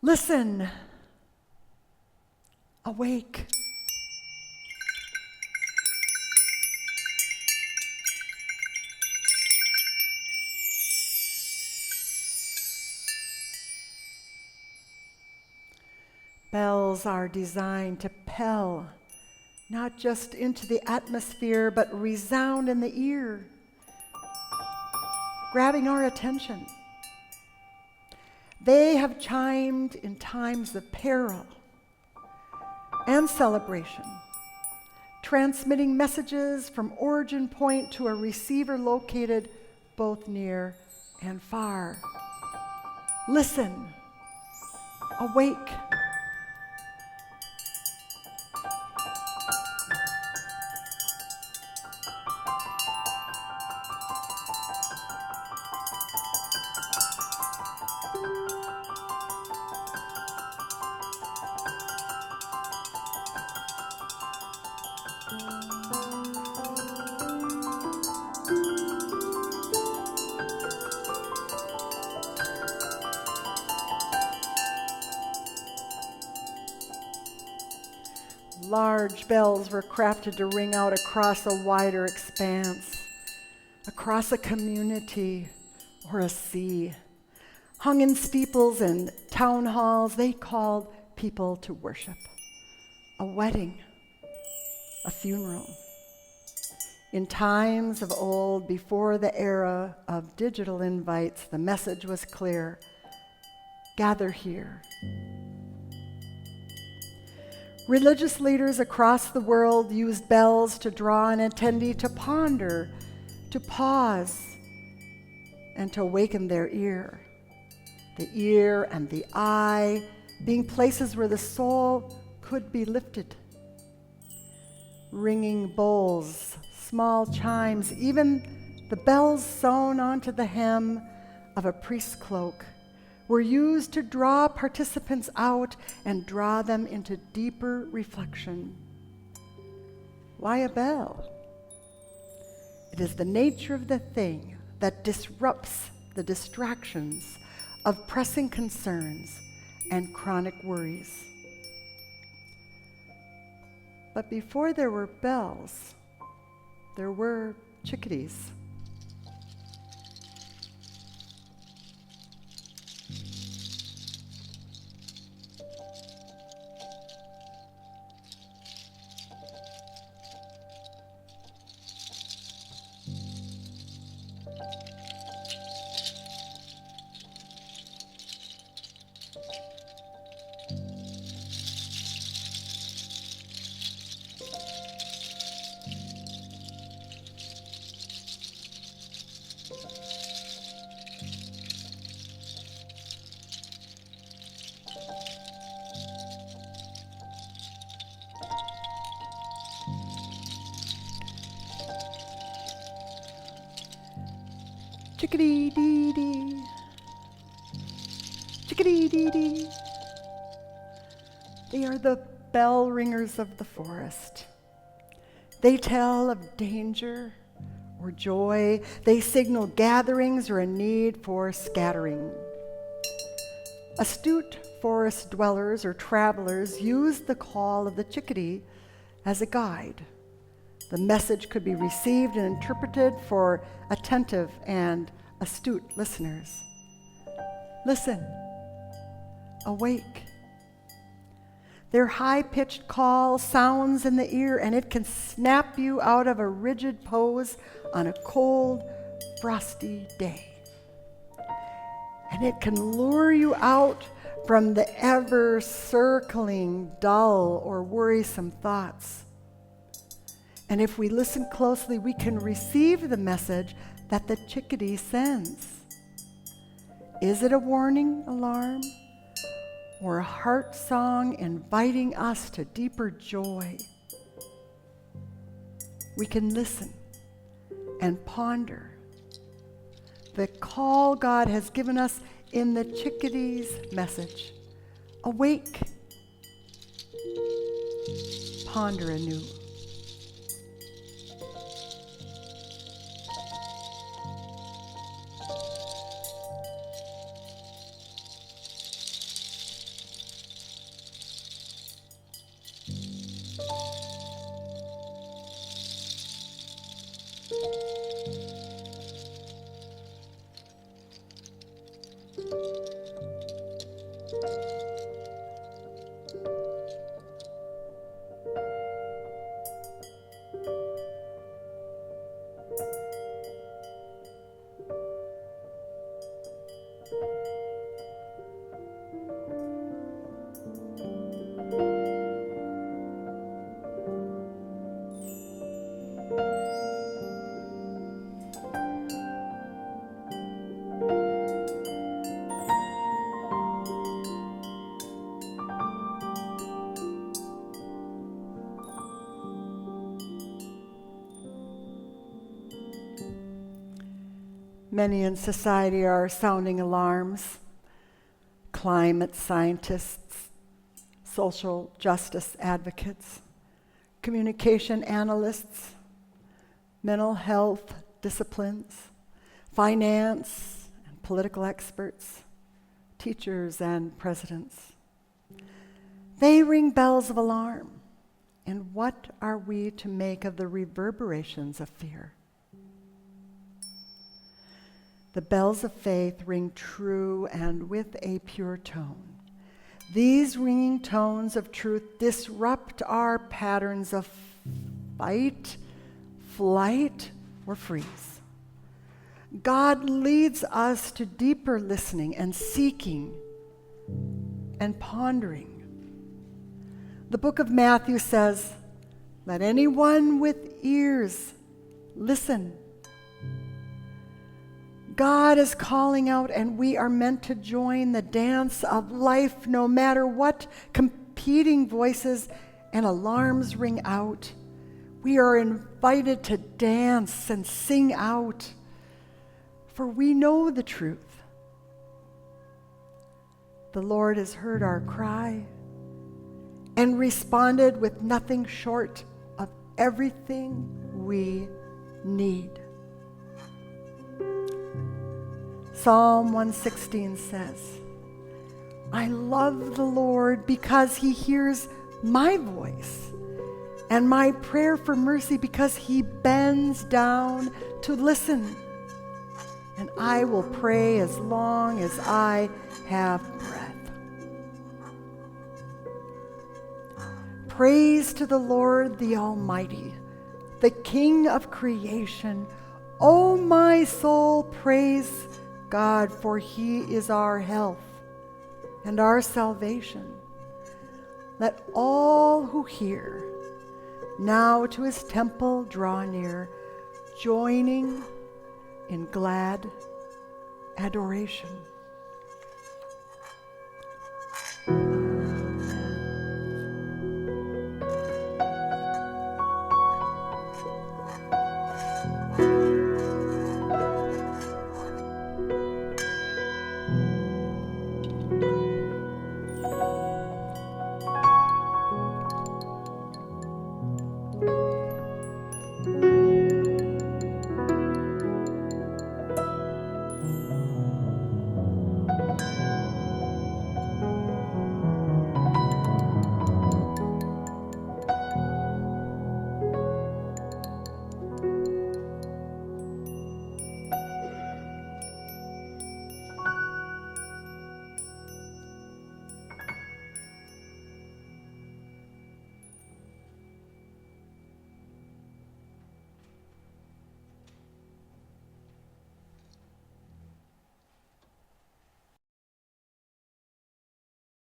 Listen, awake. Bells are designed to pell, not just into the atmosphere, but resound in the ear, grabbing our attention. They have chimed in times of peril and celebration, transmitting messages from origin point to a receiver located both near and far. Listen, awake. Large bells were crafted to ring out across a wider expanse, across a community or a sea. Hung in steeples and town halls, they called people to worship. A wedding, a funeral. In times of old, before the era of digital invites, the message was clear: gather here. Religious leaders across the world used bells to draw an attendee to ponder, to pause, and to awaken their ear. The ear and the eye being places where the soul could be lifted. Ringing bowls, small chimes, even the bells sewn onto the hem of a priest's cloak were used to draw participants out and draw them into deeper reflection. Why a bell? It is the nature of the thing that disrupts the distractions of pressing concerns and chronic worries. But before there were bells, there were chickadees. Chickadee-dee-dee, chickadee-dee-dee. They are the bell ringers of the forest. They tell of danger or joy. They signal gatherings or a need for scattering. Astute forest dwellers or travelers use the call of the chickadee as a guide. The message could be received and interpreted for attentive and astute listeners. Listen, awake. Their high-pitched call sounds in the ear, and it can snap you out of a rigid pose on a cold, frosty day. And it can lure you out from the ever-circling, dull, or worrisome thoughts. And if we listen closely, we can receive the message that the chickadee sends. Is it a warning alarm or a heart song inviting us to deeper joy? We can listen and ponder the call God has given us in the chickadee's message. Awake, ponder anew. Many in society are sounding alarms. Climate scientists, social justice advocates, communication analysts, mental health disciplines, finance and political experts, teachers and presidents. They ring bells of alarm. And what are we to make of the reverberations of fear? The bells of faith ring true and with a pure tone. These ringing tones of truth disrupt our patterns of fight, flight, or freeze. God leads us to deeper listening and seeking and pondering. The book of Matthew says, "Let anyone with ears listen." God is calling out, and we are meant to join the dance of life no matter what competing voices and alarms ring out. We are invited to dance and sing out, for we know the truth. The Lord has heard our cry and responded with nothing short of everything we need. Psalm 116 says, "I love the Lord because he hears my voice and my prayer for mercy, because he bends down to listen. And I will pray as long as I have breath." Praise to the Lord the Almighty, the King of creation. O my soul, praise God, for he is our health and our salvation. Let all who hear now to his temple draw near, joining in glad adoration.